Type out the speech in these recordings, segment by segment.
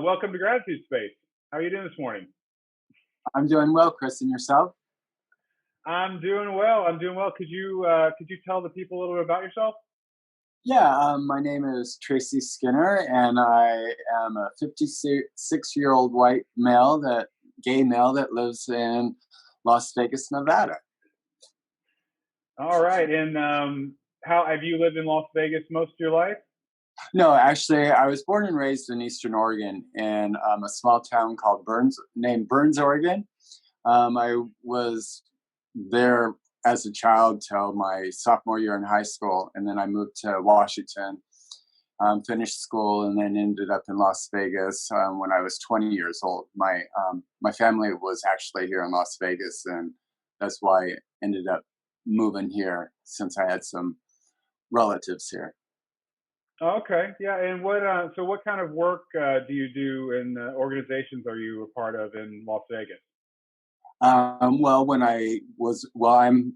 Welcome to Gratitude Space. How are you doing this morning? I'm doing well, Chris, and yourself? I'm doing well. I'm doing well. Could you tell the people a little bit about yourself? Yeah, my name is Tracy Skinner, and I am a 56-year-old white male, gay male that lives in Las Vegas, Nevada. All right. And how have you lived in Las Vegas most of your life? No, actually, I was born and raised in Eastern Oregon in a small town called named Burns, Oregon. I was there as a child till my sophomore year in high school, and then I moved to Washington, finished school, and then ended up in Las Vegas when I was 20 years old. My family was actually here in Las Vegas, and that's why I ended up moving here since I had some relatives here. Okay. Yeah. And what kind of work do you do and organizations are you a part of in Las Vegas? I'm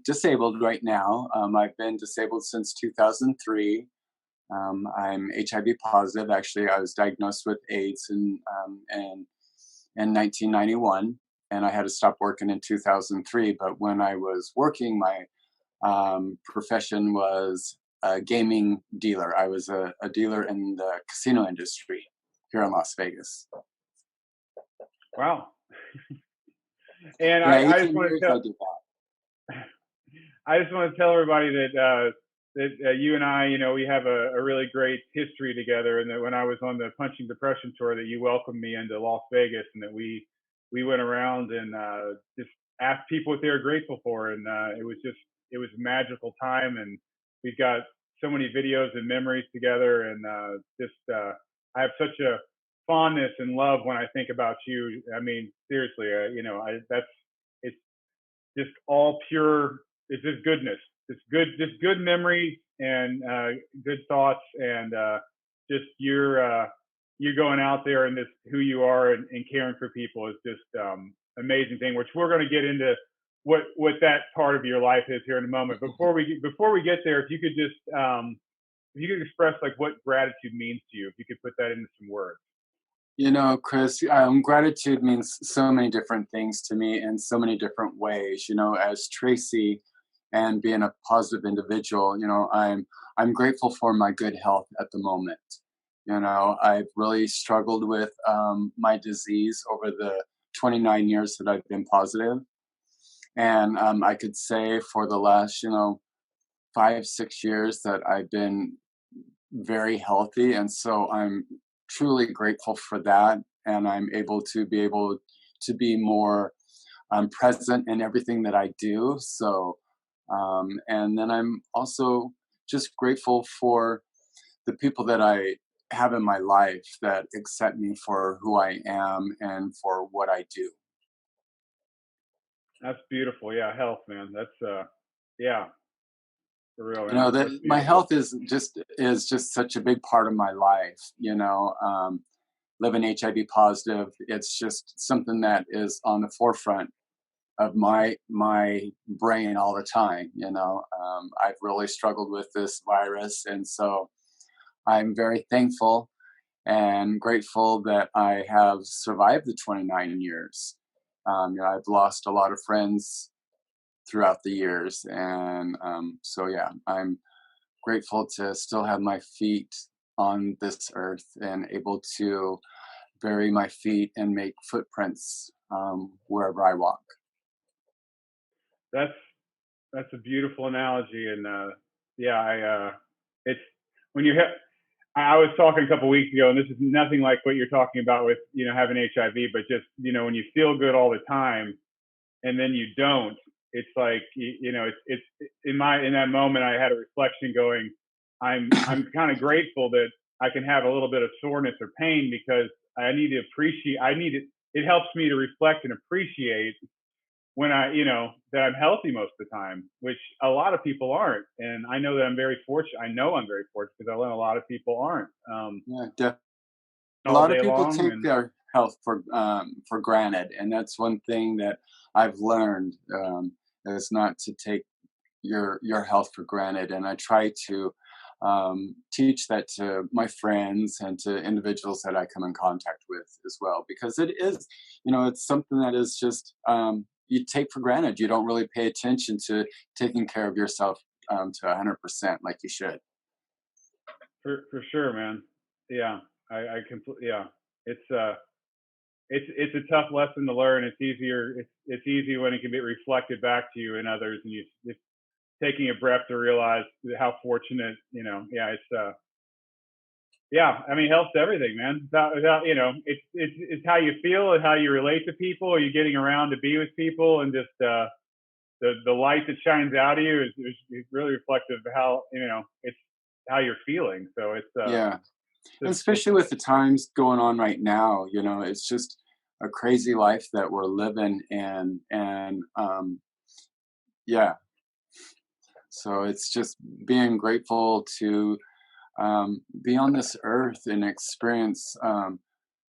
disabled right now. I've been disabled since 2003. I'm HIV positive. Actually, I was diagnosed with AIDS in 1991, and I had to stop working in 2003. But when I was working, my profession was a gaming dealer. I was a dealer in the casino industry here in Las Vegas. Wow. And Yeah, I just 18 want to years I tell did that. I just want to tell everybody that you and I, we have a really great history together, and that when I was on the Punching Depression tour, that you welcomed me into Las Vegas, and that we went around and just asked people what they were grateful for, and it was a magical time, and we've got so many videos and memories together, and I have such a fondness and love when I think about you. I mean, seriously, it's just all pure. It's just goodness. Just good memories and good thoughts, and just you going out there and this who you are and caring for people is just amazing thing. Which we're going to get into what that part of your life is here in a moment. Before we get there, if you could just if you could express like what gratitude means to you, if you could put that into some words. Chris, gratitude means so many different things to me in so many different ways. As Tracy and being a positive individual, I'm grateful for my good health at the moment. I've really struggled with my disease over the 29 years that I've been positive. And I could say for the last, 5, 6 years that I've been very healthy. And so I'm truly grateful for that. And I'm able to be more present in everything that I do. So, and then I'm also just grateful for the people that I have in my life that accept me for who I am and for what I do. That's beautiful. Yeah, health, man. That's yeah, for real, That that's my beautiful. health is just such a big part of my life. Living HIV positive, it's just something that is on the forefront of my brain all the time. I've really struggled with this virus, and so I'm very thankful and grateful that I have survived the 29 years. I've lost a lot of friends throughout the years, and so yeah, I'm grateful to still have my feet on this earth and able to bury my feet and make footprints wherever I walk. That's that's a beautiful analogy, and yeah, it's when you have. I was talking a couple of weeks ago, and this is nothing like what you're talking about with having HIV, but just when you feel good all the time, and then you don't. It's like it's in that moment I had a reflection going. I'm kind of grateful that I can have a little bit of soreness or pain because I need to appreciate. I need it. It helps me to reflect and appreciate when that I'm healthy most of the time, which a lot of people aren't. And I know that I'm very fortunate. I know I'm very fortunate because I learn a lot of people aren't Yeah, a all lot of day people long. take And their health for granted, and that's one thing that I've learned is not to take your health for granted, and I try to teach that to my friends and to individuals that I come in contact with as well, because it is, it's something that is just you take for granted. You don't really pay attention to taking care of yourself to 100% like you should. For sure, man. Yeah, I completely. Yeah, it's uh, it's a tough lesson to learn. It's easier. It's easy when it can be reflected back to you and others, and you it's taking a breath to realize how fortunate. Yeah, yeah. I mean, health's everything, man. Without it's how you feel and how you relate to people. Are you getting around to be with people, and just the light that shines out of you is really reflective of how it's how you're feeling. So Yeah, and it's especially with the times going on right now, it's just a crazy life that we're living in, and yeah, so it's just being grateful to be on this earth and experience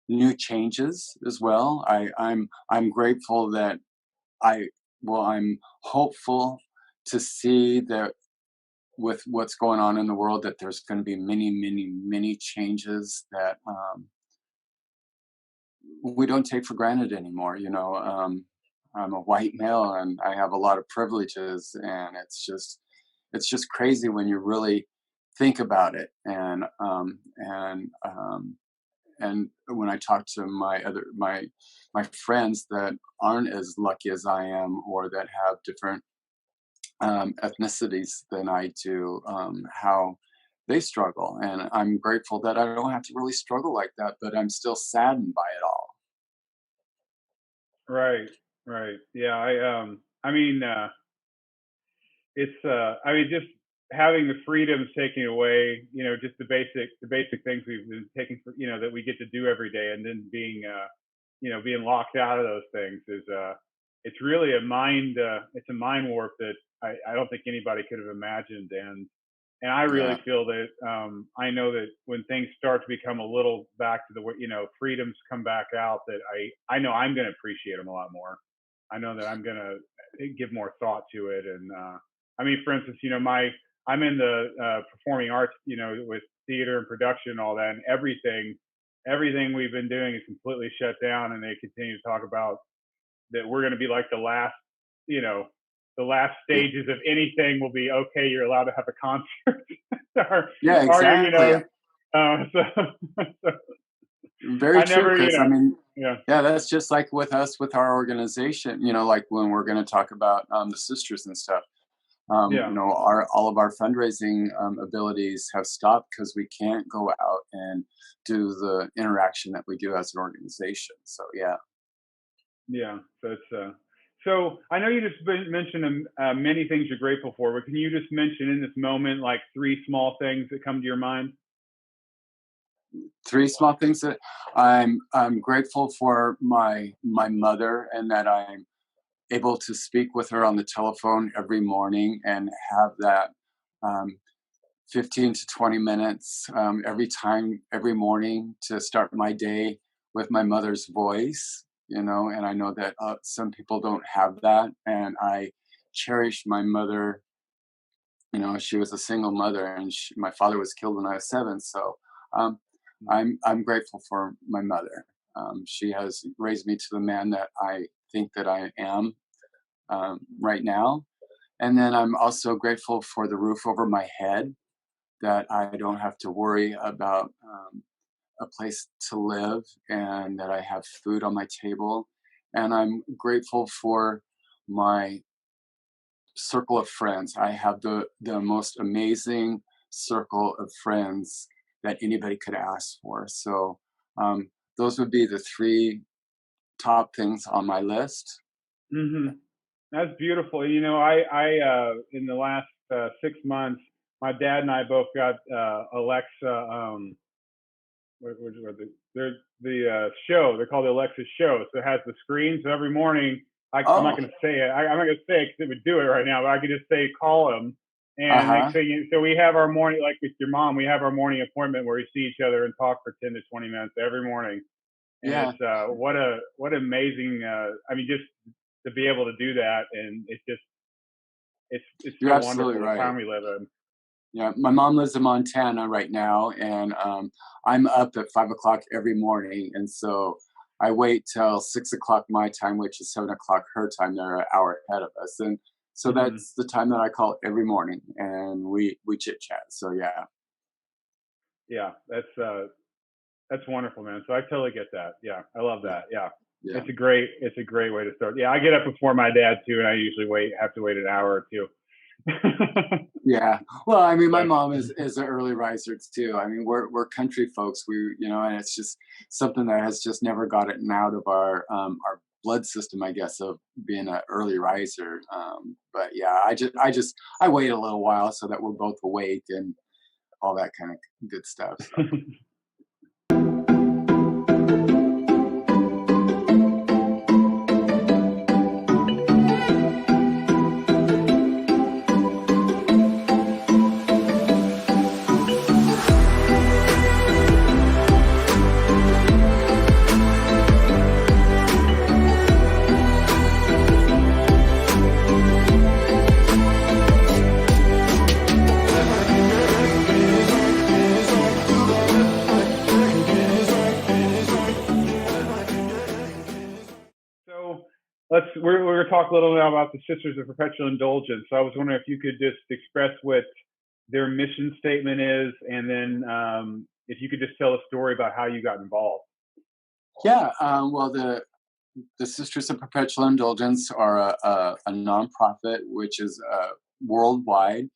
new changes as well. I'm grateful that I I'm hopeful to see that with what's going on in the world, that there's going to be many changes that we don't take for granted anymore. I'm a white male and I have a lot of privileges, and it's just crazy when you really think about it. And when I talk to my friends that aren't as lucky as I am, or that have different ethnicities than I do, how they struggle, and I'm grateful that I don't have to really struggle like that, but I'm still saddened by it all. right, right. Yeah, I mean, I mean, just having the freedoms taken away, just the basic things we've been taking for, that we get to do every day, and then being locked out of those things is, it's really it's a mind warp that I don't think anybody could have imagined. And I really Yeah, feel that, I know that when things start to become a little back to the way, freedoms come back out, that I know I'm going to appreciate them a lot more. I know that I'm going to give more thought to it. And I mean, for instance, I'm in the performing arts, with theater and production and all that, and everything we've been doing is completely shut down, and they continue to talk about that we're going to be like you know, the last yeah, stages of anything will be okay. You're allowed to have a concert, or, yeah, or you're, exactly. so, so Very I true, never, Chris. I mean, yeah, yeah, that's just like with us with our organization. Like when we're going to talk about the sisters and stuff. yeah, Our all of our fundraising abilities have stopped because we can't go out and do the interaction that we do as an organization. So yeah. yeah. So I know you just mentioned many things you're grateful for, but can you just mention in this moment like three small things that come to your mind? Three small things that I'm grateful for: my mother, and that I'm able to speak with her on the telephone every morning and have that um, 15 to 20 minutes every morning to start my day with my mother's voice. And I know that some people don't have that, and I cherish my mother. She was a single mother, and my father was killed when I was 7. So um, I'm grateful for my mother. She has raised me to the man that I think that I am right now. And then I'm also grateful for the roof over my head, that I don't have to worry about a place to live, and that I have food on my table. And I'm grateful for my circle of friends. I have the most amazing circle of friends that anybody could ask for. So um, those would be the three top things on my list. Hmm. That's beautiful. In the last 6 months, my dad and I both got Alexa. What they're the show. They're called the Alexa Show. So it has the screen. So every morning, I'm not Oh, going to say it. I'm not going to say it because it would do it right now. But I could just say call him. uh And next huh. thing so we have our morning, like with your mom, we have our morning appointment where we see each other and talk for 10 to 20 minutes every morning. And Yeah. it's what amazing. I mean, just to be able to do that, and it's just it's You're so absolutely wonderful the right. time we live in. Yeah, my mom lives in Montana right now, and I'm up at 5 o'clock every morning, and so I wait till 6 o'clock my time, which is 7 o'clock her time. They're an hour ahead of us, and so Hmm. that's the time that I call every morning, and we chit chat. So yeah, Yeah, that's wonderful, man. So I totally get that. Yeah, I love yeah, that. Yeah, yeah. it's a great way to start. Yeah, I get up before my dad too, and I usually have to wait an hour or two. Yeah. Well, I mean, my So, mom is an early riser too. I mean, we're country folks. And it's just something that has just never gotten out of our blood system, I guess, of being an early riser. But yeah, I wait a little while so that we're both awake and all that kind of good stuff. So. so we're going to talk a little now about the Sisters of Perpetual Indulgence. So I was wondering if you could just express what their mission statement is, and then if you could just tell a story about how you got involved. Yeah. Well, the Sisters of Perpetual Indulgence are a nonprofit which is worldwide,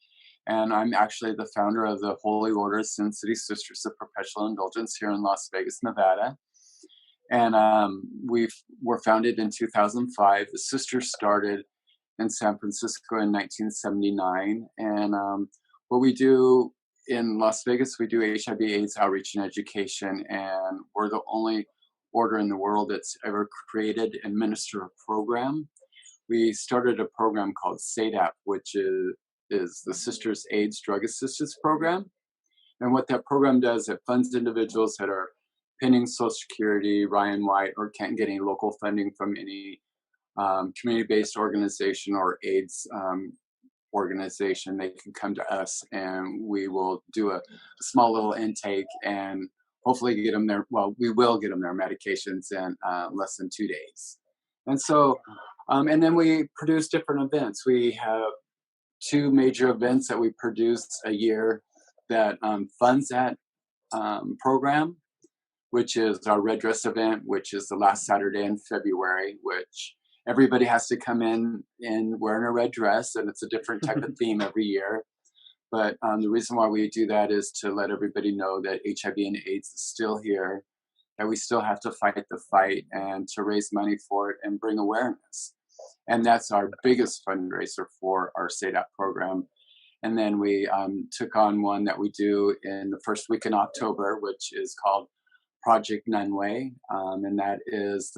and I'm actually the founder of the Holy Order of Sin City Sisters of Perpetual Indulgence here in Las Vegas, Nevada. And we were founded in 2005. The sisters started in San Francisco in 1979, and what we do in Las Vegas, we do HIV/AIDS outreach and education, and we're the only order in the world that's ever created and administered a program. We started a program called SADAP, which is the Sisters AIDS Drug Assistance Program. And what that program does, it funds individuals that are pinning Social Security, Ryan White, or can't get any local funding from any community-based organization or AIDS organization. They can come to us, and we will do a small little intake and hopefully get them their. Well, we will get them their medications in less than 2 days. And so, and then we produce different events. We have two major events that we produce a year that funds that program, which is our red dress event, which is the last Saturday in February, which everybody has to come in wearing a red dress, and it's a different type of theme every year. But the reason why we do that is to let everybody know that HIV and AIDS is still here, that we still have to fight the fight, and to raise money for it and bring awareness. And that's our biggest fundraiser for our SADAP program. And then we took on one that we do in the first week in October, which is called Project Nunway, and that is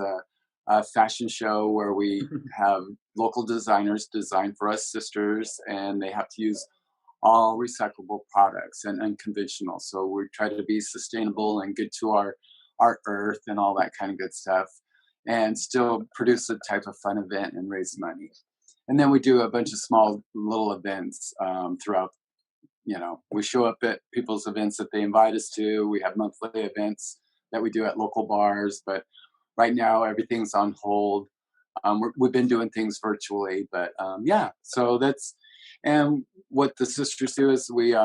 a fashion show where we have local designers design for us sisters, and they have to use all recyclable products and unconventional. So we try to be sustainable and good to our earth and all that kind of good stuff, and still produce a type of fun event and raise money. And then we do a bunch of small little events throughout. We show up at people's events that they invite us to. We have monthly events that we do at local bars, but right now everything's on hold. We've been doing things virtually, but yeah. So and what the sisters do is we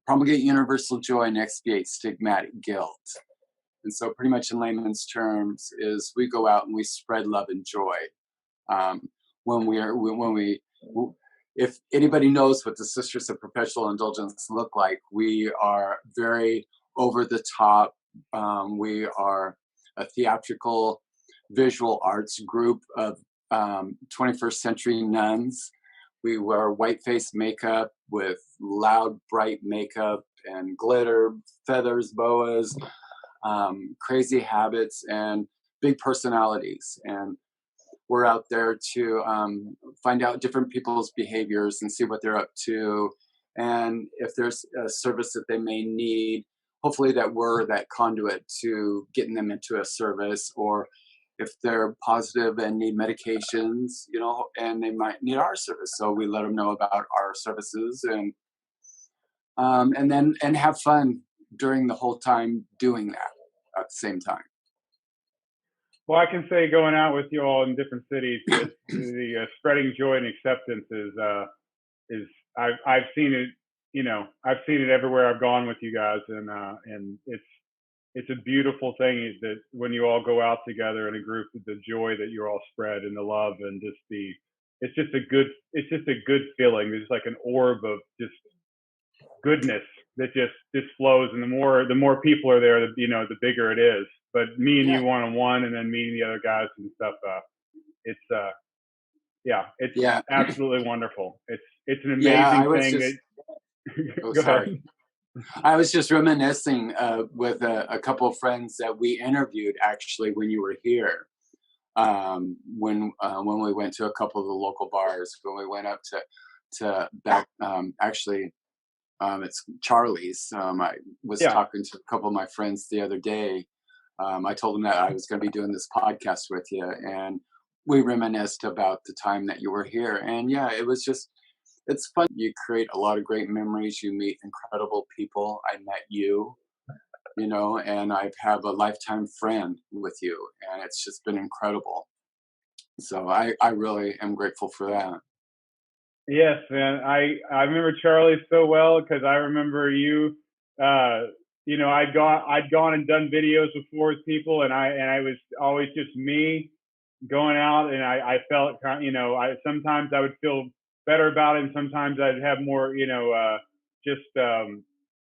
promulgate universal joy and expiate stigmatic guilt. And so, pretty much in layman's terms, is we go out and we spread love and joy. Um, when we if anybody knows what the Sisters of Perpetual Indulgence look like, we are very over the top. We are a theatrical visual arts group of 21st century nuns. We wear white face makeup with loud, bright makeup and glitter, feathers, boas, crazy habits, and big personalities. And we're out there to find out different people's behaviors and see what they're up to. And if there's a service that they may need, hopefully that we're that conduit to getting them into a service. Or if they're positive and need medications, and they might need our service. So we let them know about our services, and then and have fun during the whole time doing that at the same time. Well, I can say going out with you all in different cities, that the spreading joy and acceptance is I've seen it. I've seen it everywhere I've gone with you guys, and it's a beautiful thing that when you all go out together in a group, the joy that you all spread and the love and just it's just a good feeling. There's like an orb of just goodness that just flows, and the more people are there, the bigger it is. But me and Yeah. you one on one, and then meeting the other guys and stuff, it's it's Yeah. absolutely wonderful. It's an Yeah. amazing I was thing just, that. oh, Go ahead. sorry. I was just reminiscing with a couple of friends that we interviewed actually when you were here. When we went to a couple of the local bars, when we went up to back, actually, it's Charlie's. I was Yeah. talking to a couple of my friends the other day. I told them that I was going to be doing this podcast with you, and we reminisced about the time that you were here. And yeah, it's fun. You create a lot of great memories. You meet incredible people. I met you, and I have a lifetime friend with you, and it's just been incredible. So I really am grateful for that. Yes, man. I remember Charlie so well because I remember you. Uh, I'd gone and done videos before with people, and I was always just me going out, and I felt I sometimes I would feel better about it, and sometimes I'd have more just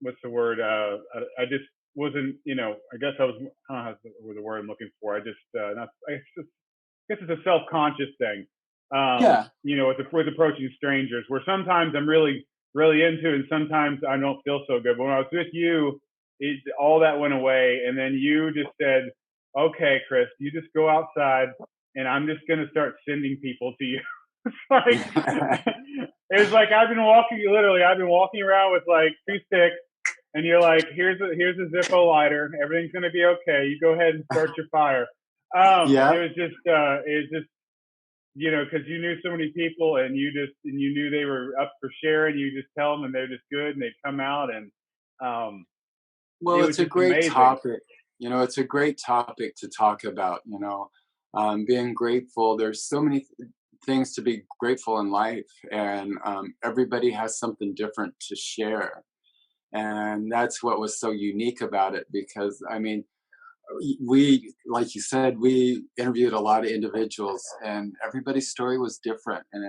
what's the word I just wasn't I guess I was I don't know how the word I'm looking for. I just not I guess it's a self-conscious thing, Yeah. with approaching strangers, where sometimes I'm really, really into it, and sometimes I don't feel so good. But when I was with you, all that went away, and then you just said, "Okay, Chris, you just go outside, and I'm just gonna start sending people to you." It's like it was like I've been walking around with like two sticks, and you're like, "Here's a Zippo lighter. Everything's gonna be okay. You go ahead and start your fire." Yeah. It was just because you knew so many people, and you knew they were up for sharing. You just tell them, and they're just good, and they come out, and um, Well, it was it's a just great amazing. topic. It's a great topic to talk about, being grateful. There's so many things to be grateful in life, and everybody has something different to share. And that's what was so unique about it because, I mean, we, like you said, we interviewed a lot of individuals, and everybody's story was different, and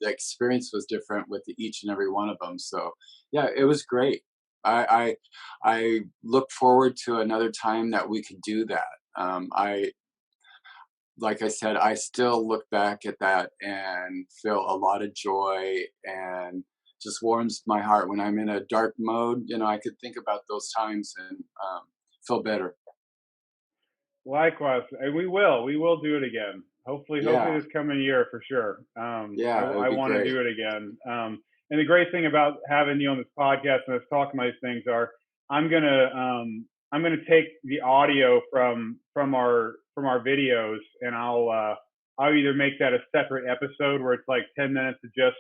the experience was different with each and every one of them. So yeah, it was great. I look forward to another time that we could do that. I Like I said, I still look back at that and feel a lot of joy, and just warms my heart when I'm in a dark mode. I could think about those times and feel better. Likewise, and we will do it again. Hopefully Yeah. this coming year for sure. I, Yeah, it would I be want to great. do it again. And the great thing about having you on this podcast and us talking about these things are, I'm gonna I'm gonna take the audio from our videos, and I'll either make that a separate episode where it's like 10 minutes of just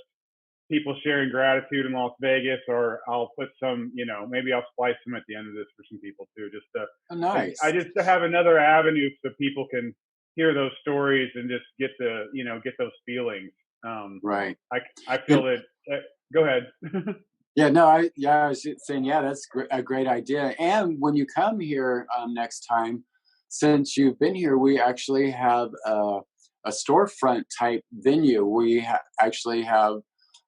people sharing gratitude in Las Vegas, or I'll put some, maybe I'll splice them at the end of this for some people too, just to, Oh, I nice. just to have another avenue so people can hear those stories and just get those feelings. Um, Right. I, I feel And that. Go ahead. yeah, no, I was just saying, yeah, that's a great idea. And when you come here next time, since you've been here, we actually have a storefront type venue. Actually have,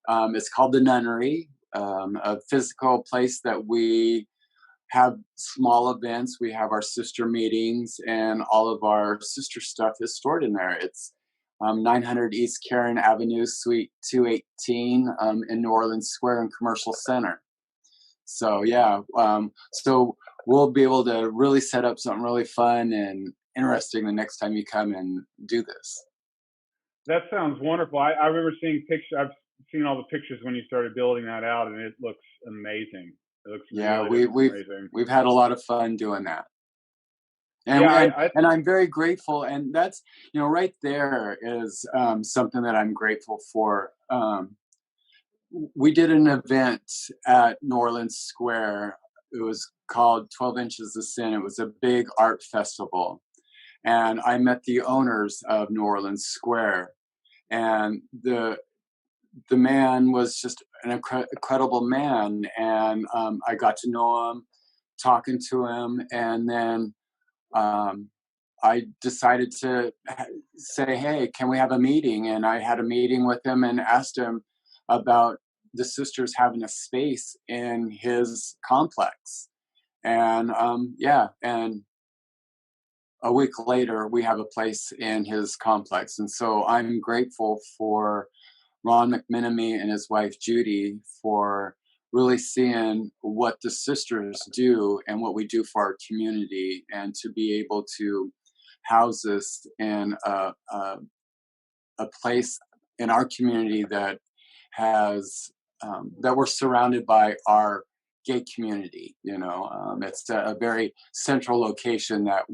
it's called the Nunnery, a physical place that we have small events. We have our sister meetings, and all of our sister stuff is stored in there. It's 900 East Karen Avenue, Suite 218, in New Orleans Square and Commercial Center. So yeah, so we'll be able to really set up something really fun and interesting the next time you come and do this. That sounds wonderful. I remember seeing pictures. I've seen all the pictures when you started building that out, and it looks amazing. It looks Yeah, really looks amazing. we've had a lot of fun doing that. and Yeah, and I'm very grateful, and that's, right there is something that I'm grateful for. We did an event at New Orleans Square. It was called 12 Inches of Sin. It was a big art festival, and I met the owners of New Orleans Square, and the man was just an incredible man, and I got to know him, talking to him, and then um, I decided to say, "Hey, can we have a meeting?" And I had a meeting with him and asked him about the sisters having a space in his complex, and yeah, and a week later we have a place in his complex, and so I'm grateful for Ron McMenemy and his wife Judy for really seeing what the sisters do and what we do for our community, and to be able to house us in a place in our community that has that we're surrounded by our gay community. It's a very central location that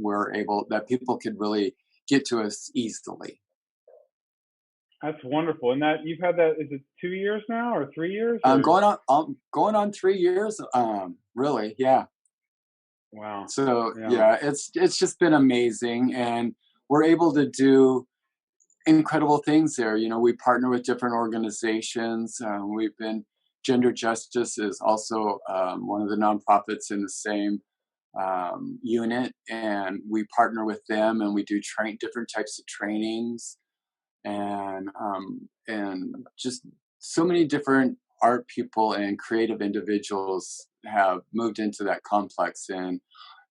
people could really get to us easily. that's wonderful. And that you've had that, is it 2 years now or 3 years or? Going on 3 years. Really, yeah. Wow. So Yeah. yeah, it's just been amazing, and we're able to do incredible things there. We partner with different organizations. We've been Gender Justice is also one of the nonprofits in the same unit, and we partner with them, and we do train different types of trainings, and just so many different art people and creative individuals have moved into that complex, and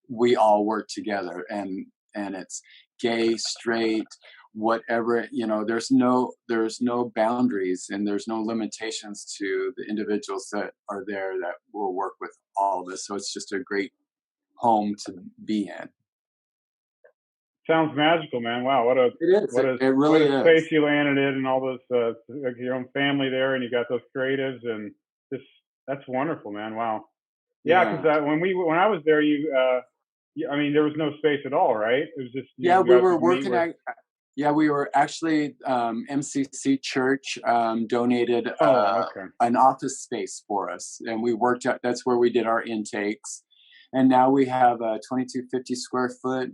we all work together, and it's gay, straight, whatever. There's no boundaries, and there's no limitations to the individuals that are there that will work with all of us. So it's just a great home to be in. Sounds magical, man. Wow, what a It is. what a It what really a space is. you landed in, and all those like your own family there, and you got those creatives, and just that's wonderful, man. Wow. Yeah, because Yeah. when I was there, I mean, there was no space at all, right? It was just Yeah, you we guys were would meet working where. at. Yeah, we were actually MCC Church donated Oh, okay. an office space for us, and we worked out. That's where we did our intakes, and now we have a 2250 square foot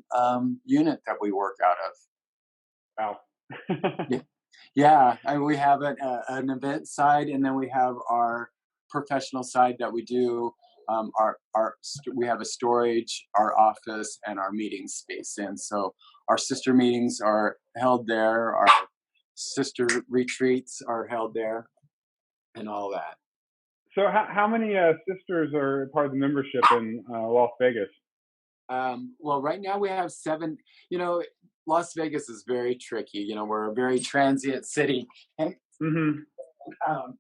unit that we work out of. Wow. Yeah, yeah, and we have an event side, and then we have our professional side that we do. We have a storage, our office, and our meeting space, and so our sister meetings are held there. Our sister retreats are held there, and all that. So how many sisters are part of the membership in Las Vegas? Well, right now we have 7. You know, Las Vegas is very tricky. We're a very transient city, and Mm-hmm. um,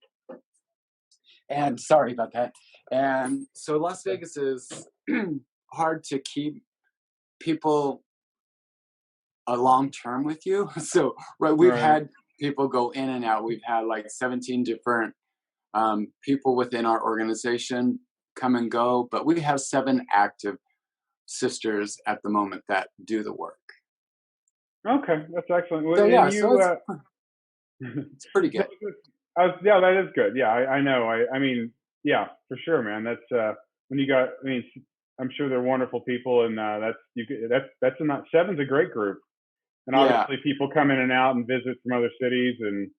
and sorry about that. And so Las Vegas is hard to keep people a long term with you. So right, we've Right. had people go in and out. We've had like 17 different people within our organization come and go, but we have 7 active sisters at the moment that do the work. Okay, that's excellent. So And yeah, so you, it's pretty good. yeah, that is good. Yeah, I know. I mean, yeah, for sure, man. That's when you got. I mean, I'm sure they're wonderful people, and that's not seven's a great group. And Yeah, obviously, people come in and out and visit from other cities, and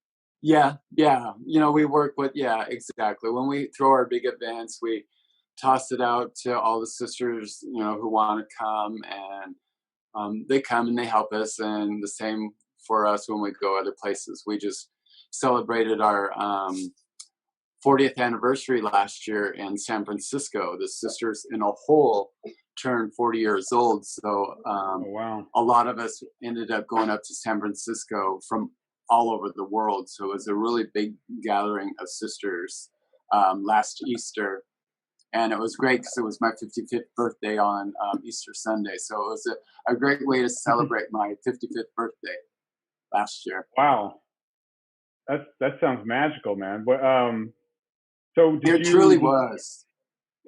yeah, yeah. We work with, yeah, exactly. When we throw our big events, we toss it out to all the sisters, who want to come, and they come and they help us. And the same for us when we go other places. We just celebrated our 40th anniversary last year in San Francisco. The sisters in a whole turned 40 years old. So oh wow, a lot of us ended up going up to San Francisco from all over the world. So it was a really big gathering of sisters last Easter. And it was great because it was my 55th birthday on Easter Sunday. So it was a great way to celebrate my 55th birthday last year. wow, that sounds magical, man. But so It truly was.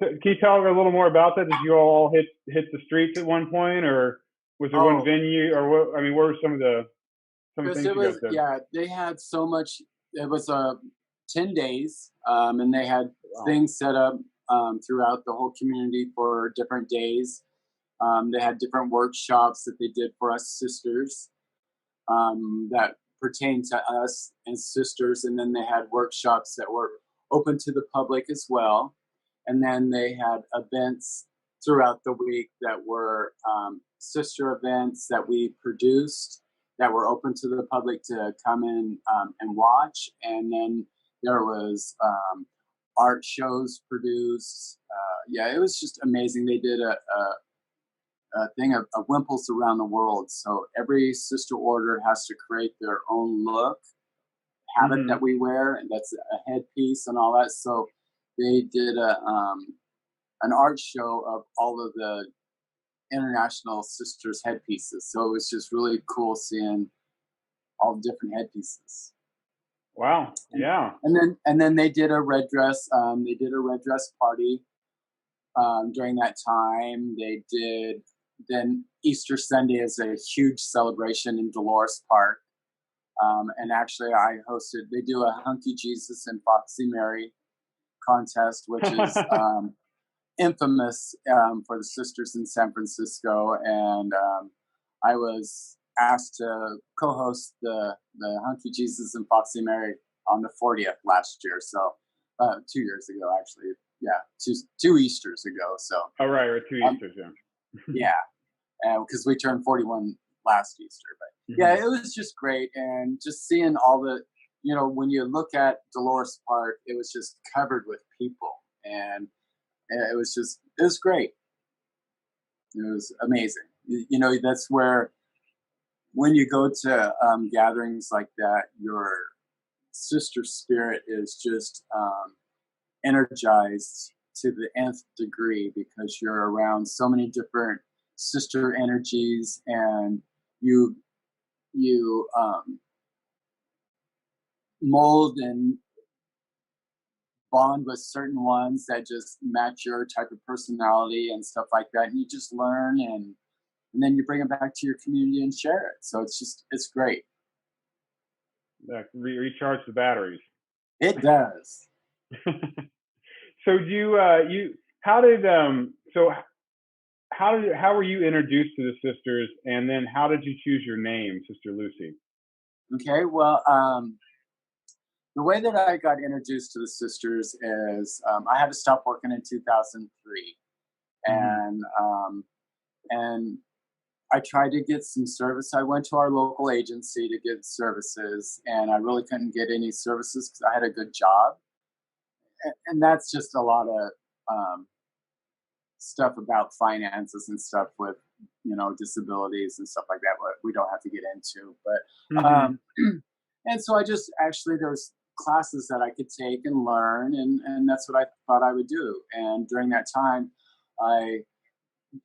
can you tell her a little more about that? Did you all hit the streets at one point, or? Was there one Oh, venue, or what? I mean, what were some of the because things it you guys was, did? yeah, they had so much. It was 10 days, and they had Wow. things set up throughout the whole community for different days. They had different workshops that they did for us sisters, that pertain to us and sisters. And then they had workshops that were open to the public as well. And then they had events throughout the week that were sister events that we produced that were open to the public to come in and watch. And then there was art shows produced. Yeah, it was just amazing. They did a thing of wimples around the world. So every sister order has to create their own look, habit Hmm. that we wear, and that's a headpiece and all that. So they did an art show of all of the international sisters headpieces. So it was just really cool seeing all the different headpieces. Wow. And, Yeah. and then they did a red dress. They did a red dress party during that time. They did. Then Easter Sunday is a huge celebration in Dolores Park. And actually, I hosted. They do a Hunky Jesus and Foxy Mary contest, which is infamous for the sisters in San Francisco. And I was asked to co-host the Hunky Jesus and Foxy Mary on the 40th last year. So 2 years ago, actually. Yeah, two Easters ago. So Oh, right. Or two um, Easters. Yeah. yeah, because we turned 41 last Easter. But yeah, Hmm. it was just great, and just seeing all the, when you look at Dolores Park, it was just covered with people, and it was great. It was amazing. That's where when you go to gatherings like that, your sister spirit is just energized to the nth degree because you're around so many different sister energies, and you mold and bond with certain ones that just match your type of personality and stuff like that, and you just learn, and then you bring it back to your community and share it. So it's great. Recharge the batteries. It does. So do you how did so how were you introduced to the sisters, and then how did you choose your name, Sister Lucy? Okay, well, the way that I got introduced to the sisters is I had to stop working in 2003, Hmm. and I tried to get some service. I went to our local agency to get services, and I really couldn't get any services because I had a good job. And that's just a lot of um, stuff about finances and stuff with, disabilities and stuff like that. What we don't have to get into, but Hmm. and so I just actually there's classes that I could take and learn, and that's what I thought I would do. And during that time, I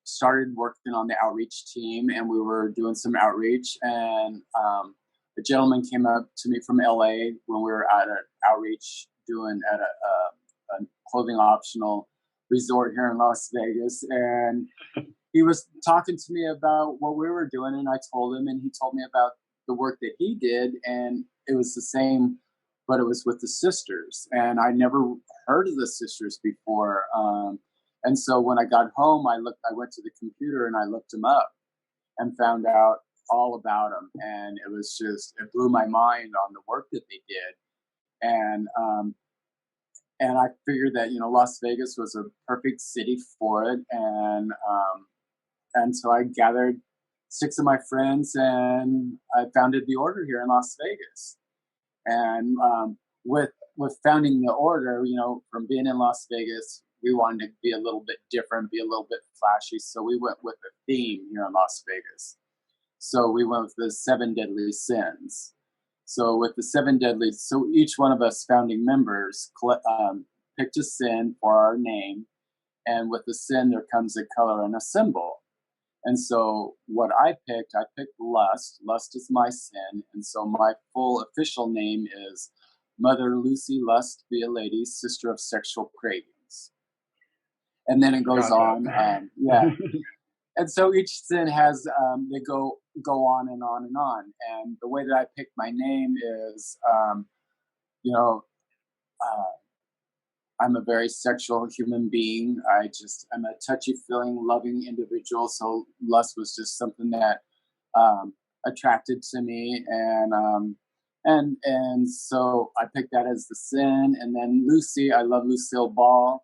started working on the outreach team, and we were doing some outreach. And a gentleman came up to me from LA when we were at an outreach doing at a clothing optional resort here in Las Vegas, and he was talking to me about what we were doing, and I told him, and he told me about the work that he did, and it was the same, but it was with the sisters, and I never heard of the sisters before. And so when I got home, I went to the computer and I looked them up and found out all about them, and it blew my mind on the work that they did, and I figured that Las Vegas was a perfect city for it, and so I gathered six of my friends and I founded the order here in Las Vegas. And with founding the order, from being in Las Vegas, we wanted to be a little bit different, be a little bit flashy. So we went with a theme here in Las Vegas. So we went with the seven deadly sins. So with the seven deadly, so each one of us founding members picked a sin for our name, and with the sin there comes a color and a symbol. And so what I picked lust. Lust is my sin. And so my full official name is Mother Lucy Lust, be a lady, sister of sexual cravings. And then it goes Got on. that. Yeah. and so each sin has they go on and on and on. And the way that I picked my name is, you know, uh, I'm a very sexual human being. I'm a touchy feeling, loving individual. So lust was just something that attracted to me, and so I picked that as the sin. And then Lucy, I love Lucille Ball,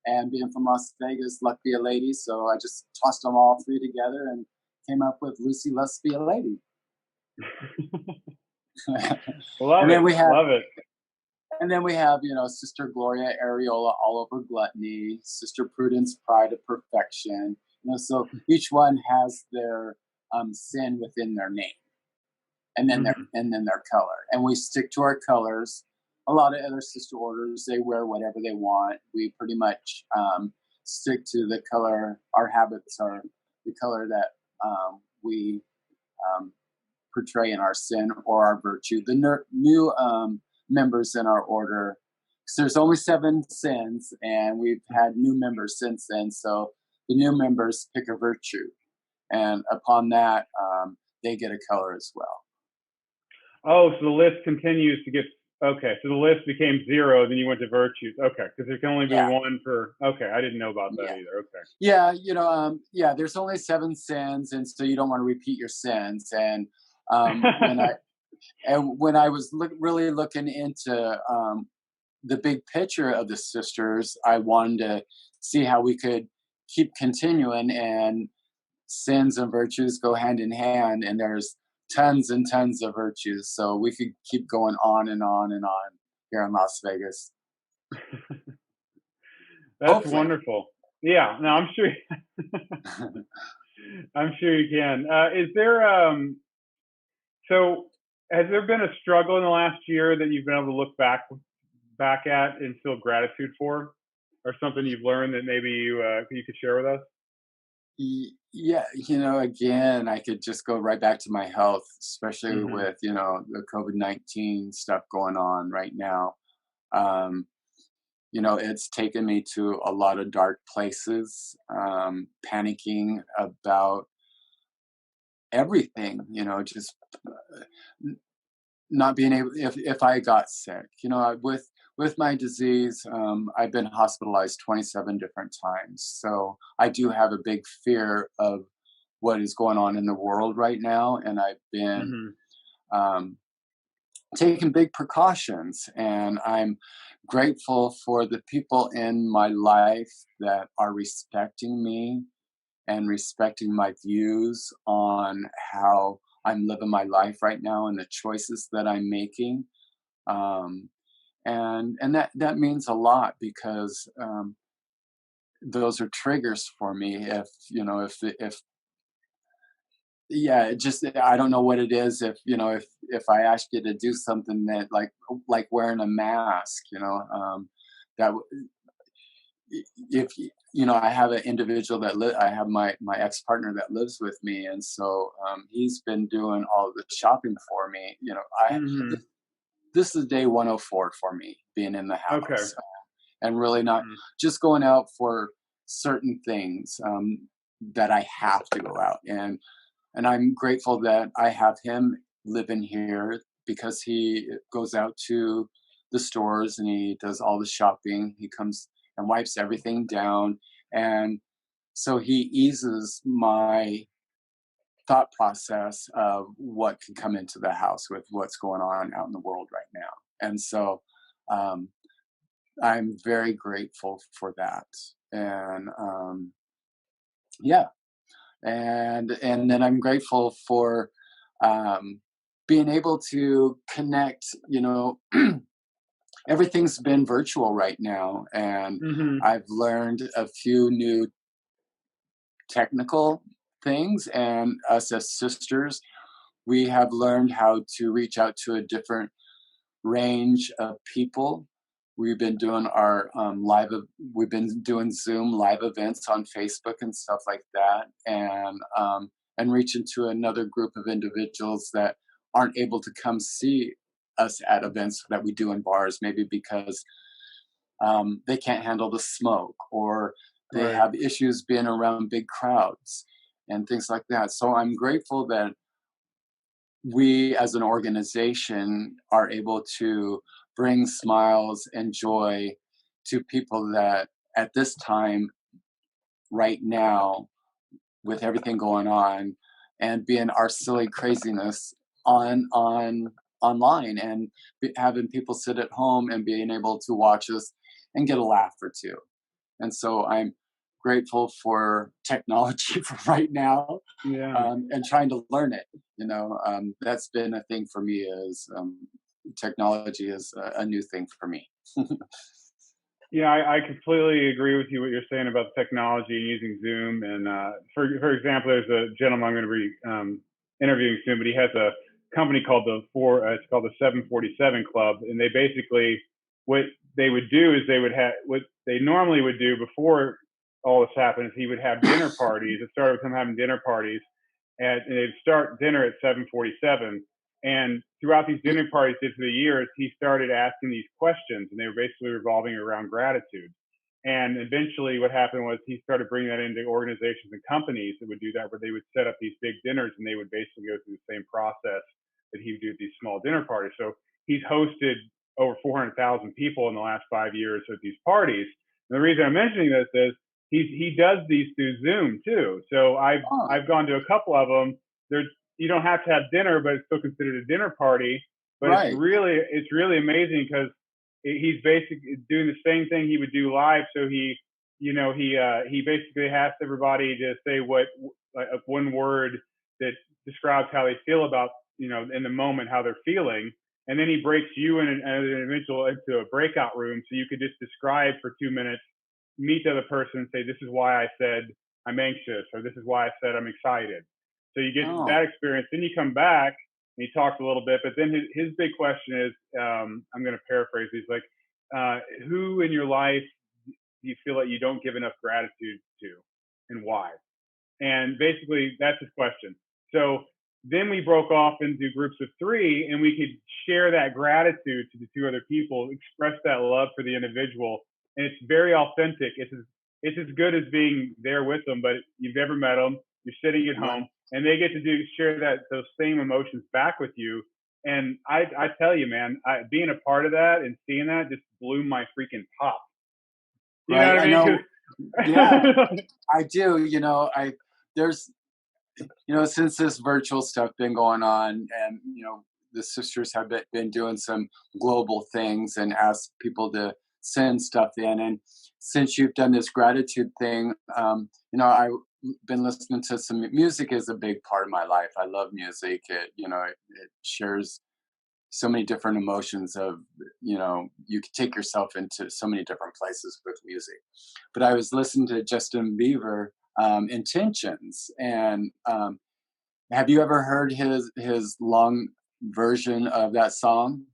and being from Las Vegas, luck be a lady. So I just tossed them all three together and came up with Lucy Lust Be a Lady. Love and it. then we have Love it. And then we have, Sister Gloria Areola, All Over Gluttony, Sister Prudence, Pride of Perfection. So each one has their sin within their name, and then their color. And we stick to our colors. A lot of other sister orders, they wear whatever they want. We pretty much stick to the color. Our habits are the color that we portray in our sin or our virtue. The new members in our order, because there's only 7 sins, and we've had new members since then. So the new members pick a virtue, and upon that, they get a color as well. Oh, so the list continues to get. Okay, so the list became 0, then you went to virtues. Okay, because there can only be one per. Okay, I didn't know about that either. Okay. Yeah, there's only 7 sins, and so you don't want to repeat your sins. And when I was really looking into the big picture of the sisters, I wanted to see how we could keep continuing, and sins and virtues go hand in hand, and there's tons and tons of virtues, so we could keep going on and on and on here in Las Vegas. That's Hopefully. Wonderful. Yeah, no, I'm sure. I'm sure you can. Is there so has there been a struggle in the last year that you've been able to look back at and feel gratitude for, or something you've learned that maybe you could share with us? Yeah, again, I could just go right back to my health, especially with the COVID-19 stuff going on right now. It's taken me to a lot of dark places, panicking about everything, just not being able, if I got sick, with my disease, I've been hospitalized 27 different times. So I do have a big fear of what is going on in the world right now. And I've been taking big precautions, and I'm grateful for the people in my life that are respecting me and respecting my views on how I'm living my life right now and the choices that I'm making. And that means a lot, because those are triggers for me. If yeah, it just, I don't know what it is. If I ask you to do something that like wearing a mask, that if I have an individual that I have my ex-partner that lives with me, and so he's been doing all the shopping for me. This is day 104 for me being in the house. Okay. And really not just going out for certain things that I have to go out. And I'm grateful that I have him living here, because he goes out to the stores and he does all the shopping. He comes and wipes everything down. And so he eases my thought process of what can come into the house with what's going on out in the world right now. And so I'm very grateful for that. And and then I'm grateful for being able to connect. Everything's been virtual right now, and I've learned a few new technical things, and us as sisters, we have learned how to reach out to a different range of people. We've been doing our we've been doing Zoom live events on Facebook and stuff like that, and reaching to another group of individuals that aren't able to come see us at events that we do in bars, maybe because they can't handle the smoke, or they have issues being around big crowds. and things like that. So I'm grateful that we as an organization are able to bring smiles and joy to people that at this time, right now, with everything going on, and being our silly craziness on online, and having people sit at home and being able to watch us and get a laugh or two. And so I'm grateful for technology for right now, Yeah. and trying to learn it. That's been a thing for me. Is technology is a new thing for me. Yeah, I completely agree with you what you're saying about technology and using Zoom. And for example, there's a gentleman I'm going to be interviewing soon, but he has a company called it's called the 747 Club, and they basically what they would do is they would have what they normally would do before all this happened is he would have dinner parties. It started with him having dinner parties, and they'd start dinner at 7:47. And throughout these dinner parties through the years, he started asking these questions, and they were basically revolving around gratitude. And eventually, what happened was he started bringing that into organizations and companies that would do that, where they would set up these big dinners, and they would basically go through the same process that he would do at these small dinner parties. So he's hosted over 400,000 people in the last 5 years at these parties. And the reason I'm mentioning this is he does these through Zoom too. So Oh, I've gone to a couple of them. There's You don't have to have dinner, but it's still considered a dinner party. But right, it's really amazing because he's basically doing the same thing he would do live. So he basically asks everybody to say what like one word that describes how they feel about in the moment how they're feeling, and then he breaks you and an individual into a breakout room so you could just describe for 2 minutes, meet the other person, and say this is why I said I'm anxious or this is why I said I'm excited. So you get oh, that experience. Then you come back and he talks a little bit, but then his big question is, I'm going to paraphrase. He's like, who in your life do you feel like you don't give enough gratitude to, and why? And basically, that's his question. So then we broke off into groups of three, and we could share that gratitude to the two other people, express that love for the individual, and it's very authentic. It's as good as being there with them, but you've never met them. You're sitting at right. home, and they get to share those same emotions back with you. And I tell you, man, being a part of that and seeing that just blew my freaking top. You know Right. what I I mean? know. Yeah, 'Cause I do. There's, since this virtual stuff been going on, and the sisters have been doing some global things and asked people to send stuff in. And since you've done this gratitude thing, I've been listening to some music. Is a big part of my life. I love music. It shares so many different emotions of, you can take yourself into so many different places with music. But I was listening to Justin Bieber, Intentions. And have you ever heard his long version of that song?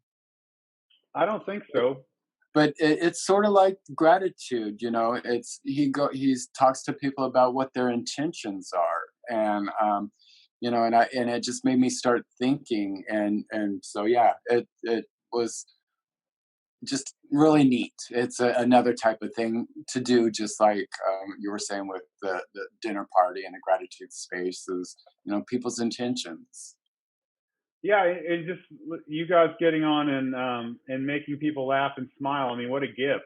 I don't think so. But it's sort of like gratitude. It's he talks to people about what their intentions are. And and it just made me start thinking. And so yeah, it was just really neat. It's another type of thing to do, just like you were saying with the dinner party and the gratitude space, is people's intentions. Yeah, it just you guys getting on and making people laugh and smile. I mean, what a gift.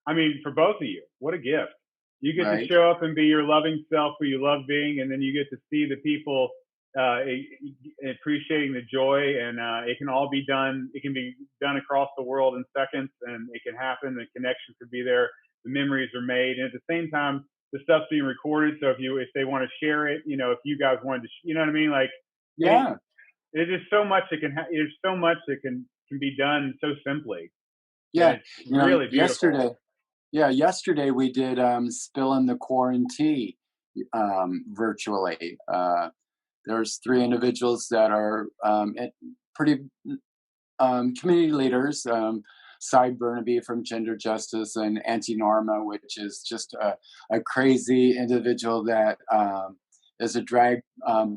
I mean, for both of you, what a gift. You get to Right, show up and be your loving self who you love being, and then you get to see the people appreciating the joy, and it can all be done. It can be done across the world in seconds, and it can happen. The connection could be there. The memories are made, and at the same time, the stuff's being recorded. So if they want to share it, if you guys wanted to, you know what I mean, like it, yeah, there's just so much that there's so much that can be done so simply, and yeah. it's really beautiful. Yesterday we did spilling the quarantine virtually. There's three individuals that are pretty community leaders. Cy Burnaby from Gender Justice, and Auntie Norma, which is just a crazy individual that is a drag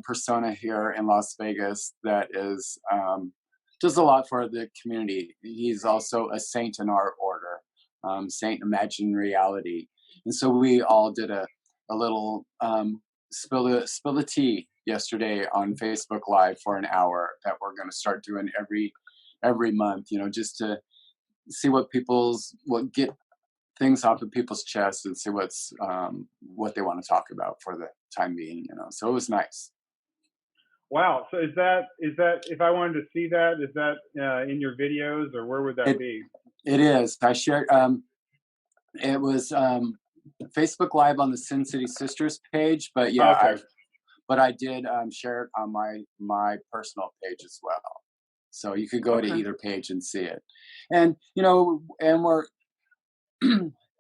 persona here in Las Vegas that is does a lot for the community. He's also a saint in our order, Saint Imagine Reality. And so we all did a little spill the tea yesterday on Facebook Live for an hour that we're going to start doing every month. Just to see what get things off of people's chests and see what they want to talk about for the time being. So it was nice. Wow. So is that if I wanted to see that, is that in your videos, or where would that It be? it is. I shared. It was Facebook Live on the Sin City Sisters page, but yeah, Okay. I did share it on my personal page as well. So you could go to Okay. either page and see it. And and we're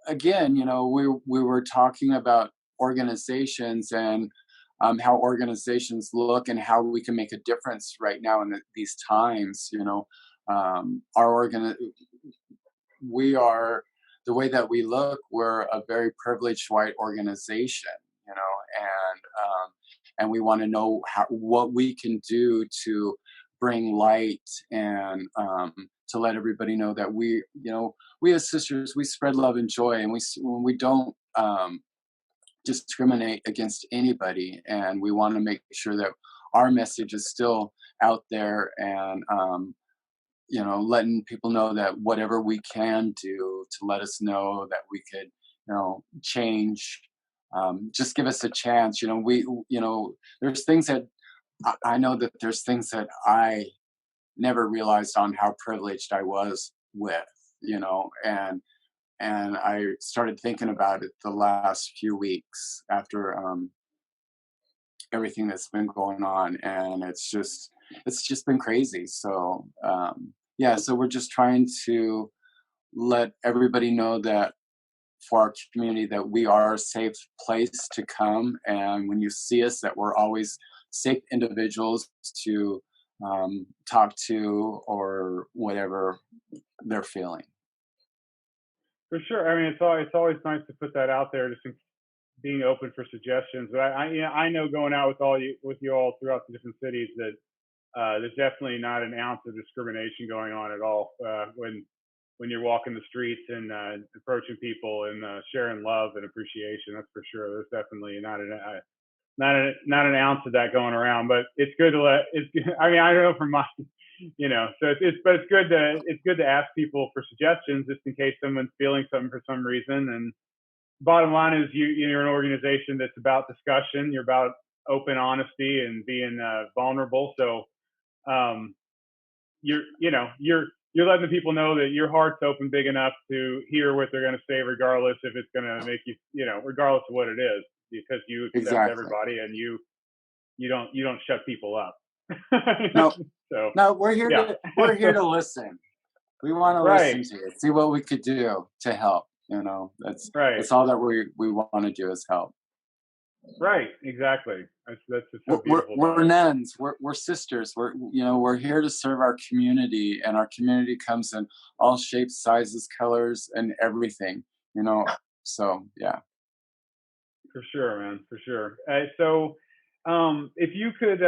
again, we were talking about organizations and how organizations look and how we can make a difference right now in these times. Our we are the way that we look. We're a very privileged white organization, and we want to know what we can do to bring light and to let everybody know that we as sisters, we spread love and joy, and we don't discriminate against anybody, and we want to make sure that our message is still out there, and letting people know that whatever we can do to let us know that we could change, just give us a chance. There's things that I know that there's things that I never realized on how privileged I was with, and I started thinking about it the last few weeks after everything that's been going on, and it's just been crazy. So yeah, so we're just trying to let everybody know that for our community that we are a safe place to come, and when you see us, that we're always safe individuals to talk to or whatever they're feeling. For sure. I mean, it's always nice to put that out there, just being open for suggestions. But I know going out with you all throughout the different cities that there's definitely not an ounce of discrimination going on at all when you're walking the streets and approaching people and sharing love and appreciation. That's for sure. There's definitely not an ounce of that going around. But it's good to I mean, I don't know from my so it's good to ask people for suggestions just in case someone's feeling something for some reason. And bottom line is you're an organization that's about discussion. You're about open honesty and being vulnerable. So um, you're letting the people know that your heart's open big enough to hear what they're going to say, regardless if it's going to make regardless of what it is, because you accept Exactly. everybody and you don't shut people up. No, So no, yeah. we're here to listen. We want to Right, listen to you, see what we could do to help. right, That's all that we want to do is help. right, exactly. That's just so beautiful about We're it. nuns. We're sisters. We're here to serve our community, and our community comes in all shapes, sizes, colors, and everything. So yeah. For sure, man, for sure. So, if you could,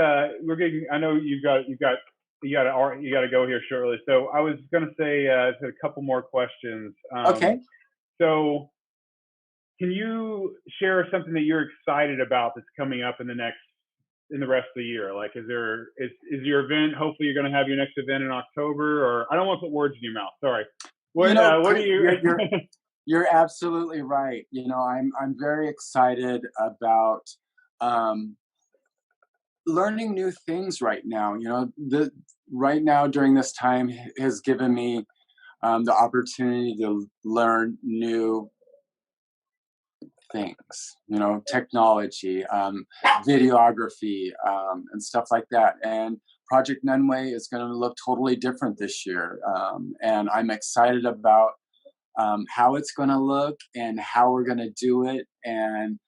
we're getting. I know you got to go here shortly. So I was going to say a couple more questions. Okay. So can you share something that you're excited about that's coming up in the rest of the year? Like, is your event? Hopefully, you're going to have your next event in October, or I don't want to put words in your mouth. Sorry. What do you? You're absolutely right. I'm very excited about um, learning new things right now. The right now during this time has given me the opportunity to learn new things. Technology, videography, and stuff like that. And Project Nunway is going to look totally different this year, and I'm excited about how it's going to look and how we're going to do it, and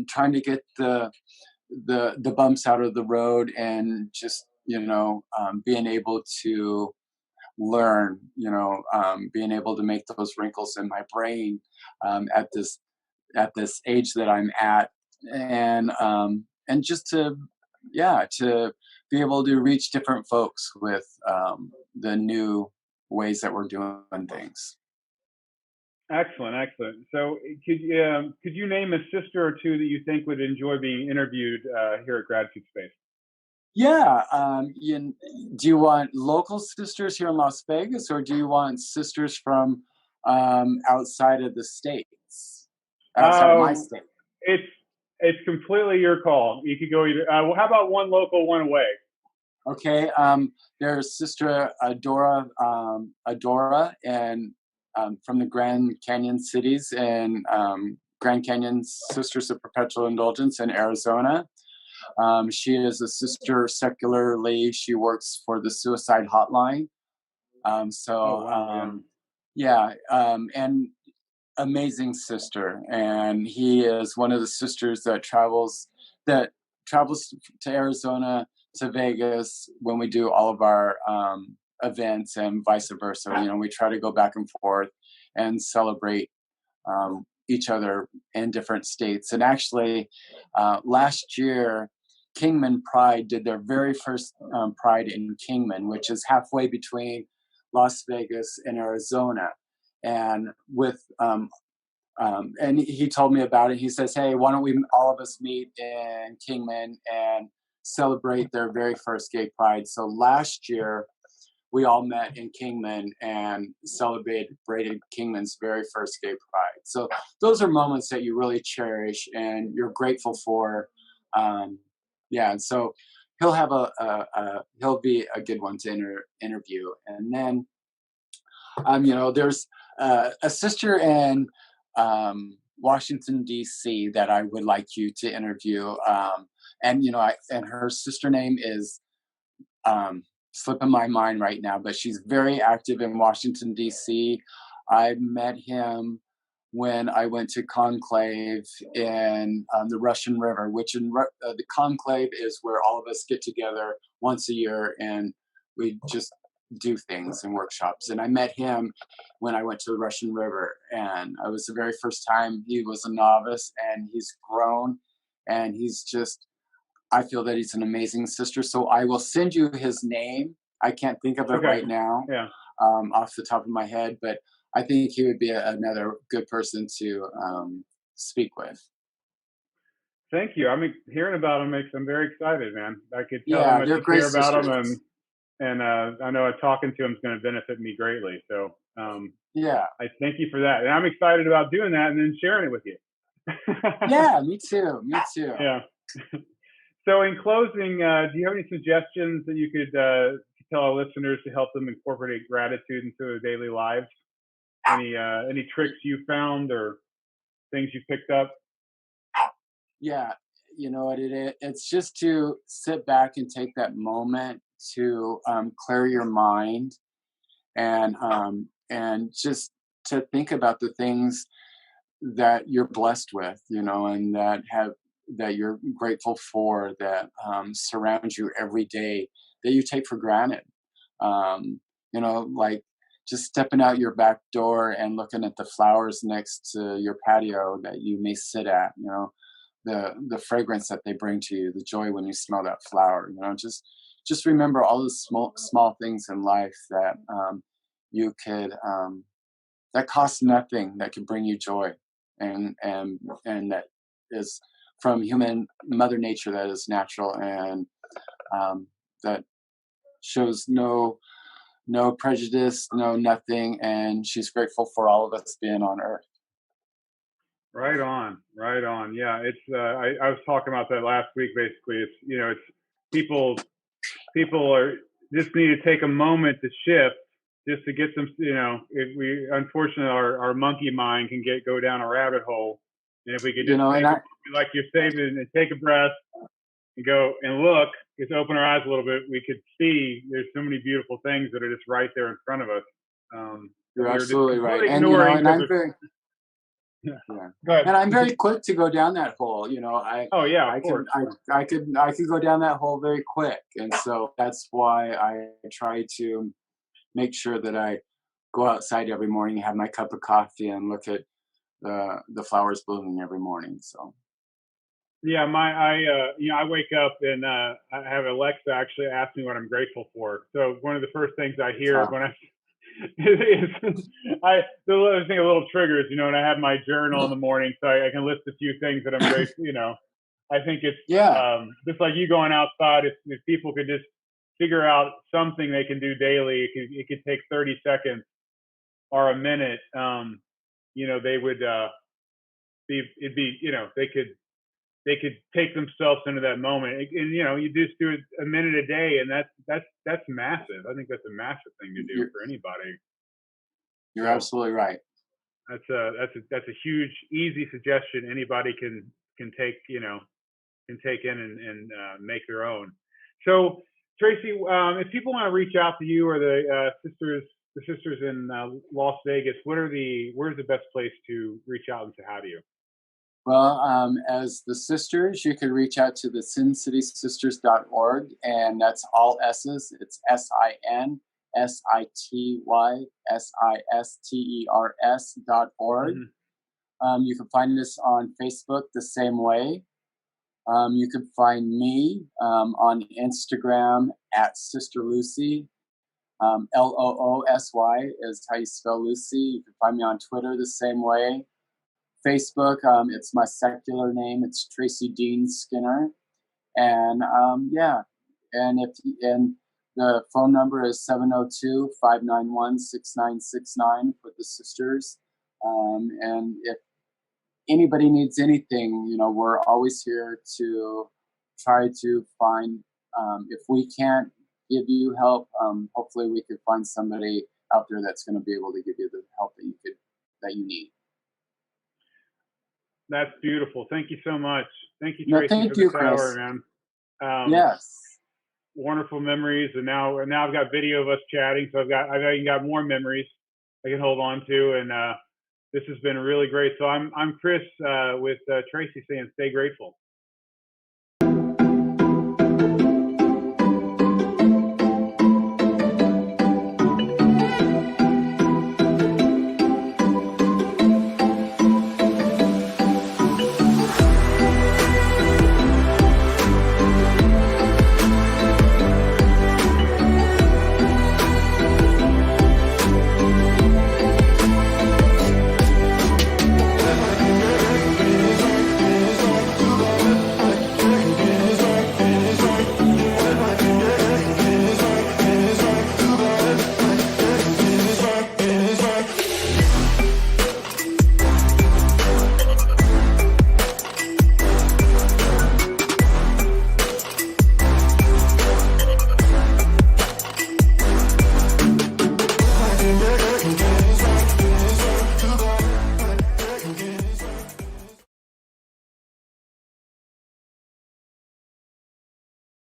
trying to get the bumps out of the road, and just being able to learn, being able to make those wrinkles in my brain at this age that I'm at, and just to be able to reach different folks with the new ways that we're doing things. Excellent, excellent. So, could you name a sister or two that you think would enjoy being interviewed here at Gratitude Space? Yeah. Do you want local sisters here in Las Vegas, or do you want sisters from outside of the states, outside of my Uh, state? it's it's completely your call. You could go either. Well, how about one local, one away? Okay. There's Sister Adora, and from the Grand Canyon cities, and Grand Canyon Sisters of Perpetual Indulgence in Arizona. She is a sister secularly. She works for the suicide hotline. Oh wow, yeah. Yeah, and amazing sister. And he is one of the sisters that travels to Arizona to Vegas when we do all of our events, and vice versa. We try to go back and forth and celebrate each other in different states. And actually, last year, Kingman Pride did their very first Pride in Kingman, which is halfway between Las Vegas and Arizona. And and he told me about it. He says, "Hey, why don't we all of us meet in Kingman and celebrate their very first gay pride?" So last year, we all met in Kingman and celebrated Kingman's very first gay pride. So those are moments that you really cherish and you're grateful for. Um, yeah, and so he'll be a good one to interview. And then there's a sister in Washington D.C. that I would like you to interview. And her sister name is slipping my mind right now, but she's very active in Washington, D.C. I met him when I went to Conclave in the Russian River, which the Conclave is where all of us get together once a year and we just do things and workshops. And I met him when I went to the Russian River, and it was the very first time. He was a novice, and he's grown, and he's just I feel that he's an amazing sister. So I will send you his name. I can't think of it Okay, right now yeah. off the top of my head, but I think he would be another good person to speak with. Thank you. hearing about them makes I'm very excited, man. I could tell how Yeah, much they're you great care about sisters. them, and I know talking to them is going to benefit me greatly. So Yeah, I thank you for that, and I'm excited about doing that and then sharing it with you. yeah, me too, me too. Yeah. So in closing, do you have any suggestions that you could tell our listeners to help them incorporate gratitude into their daily lives? Any tricks you found or things you picked up? Yeah, you know what it's just to sit back and take that moment to clear your mind, and just to think about the things that you're blessed with, and that you're grateful for, that surround you every day, that you take for granted. Like just stepping out your back door and looking at the flowers next to your patio that you may sit at. The fragrance that they bring to you, the joy when you smell that flower. Just remember all the small things in life that you could that costs nothing, that can bring you joy, and that is from human mother nature, that is natural, and that shows no prejudice, no nothing, and she's grateful for all of us being on earth. Right on, right on. Yeah, it's I was talking about that last week. Basically, it's people people are just need to take a moment to shift, just to get them. If we unfortunately our monkey mind can go down a rabbit hole, and if we could just And take like you're saying and take a breath and go and look, just open our eyes a little bit, we could see there's so many beautiful things that are just right there in front of us, that you're we are just absolutely right. completely And ignoring and because I'm it's very yeah. yeah. Go ahead. And I'm very quick to go down that hole. Oh yeah, of I could course. I could go down that hole very quick, and so that's why I try to make sure that I go outside every morning, have my cup of coffee, and look at the flowers blooming every morning. So Yeah, I wake up and I have Alexa actually ask me what I'm grateful for. So one of the first things I hear is uh, when The other thing, a little triggers, and I have my journal in the morning, so I can list a few things that I'm grateful. I think it's Yeah, just like you going outside. If people could just figure out something they can do daily, it could take 30 seconds or a minute. They would be it'd be they could take themselves into that moment, and you just do it a minute a day, and that's massive. I think that's a massive thing to do you're for anybody. you're So absolutely right. that's a huge, easy suggestion anybody can take, can take in and make their own. So Tracy, if people want to reach out to you or the sisters in Las Vegas, where's the best place to reach out and to have you? Well, as the sisters, you can reach out to the sincitysisters.org, and that's all S's. It's SINSITYSISTERS.org. Hmm. You can find us on Facebook the same way. You can find me on Instagram at Sister Loosy. Loosy is how you spell Lucy. You can find me on Twitter the same way. Facebook, it's my secular name. It's Tracy Dean Skinner, and yeah, and the phone number is 702-591-6969 for the sisters. And if anybody needs anything, we're always here to try to find. If we can't give you help, hopefully we could find somebody out there that's going to be able to give you the help that you need. That's beautiful. Thank you so much. Thank you, No, Tracy, for thank you, this hour, Chris. man. Yes. Wonderful memories, and now I've got video of us chatting, so I've even got more memories I can hold on to, and this has been really great. So I'm Chris with Tracy saying, stay grateful.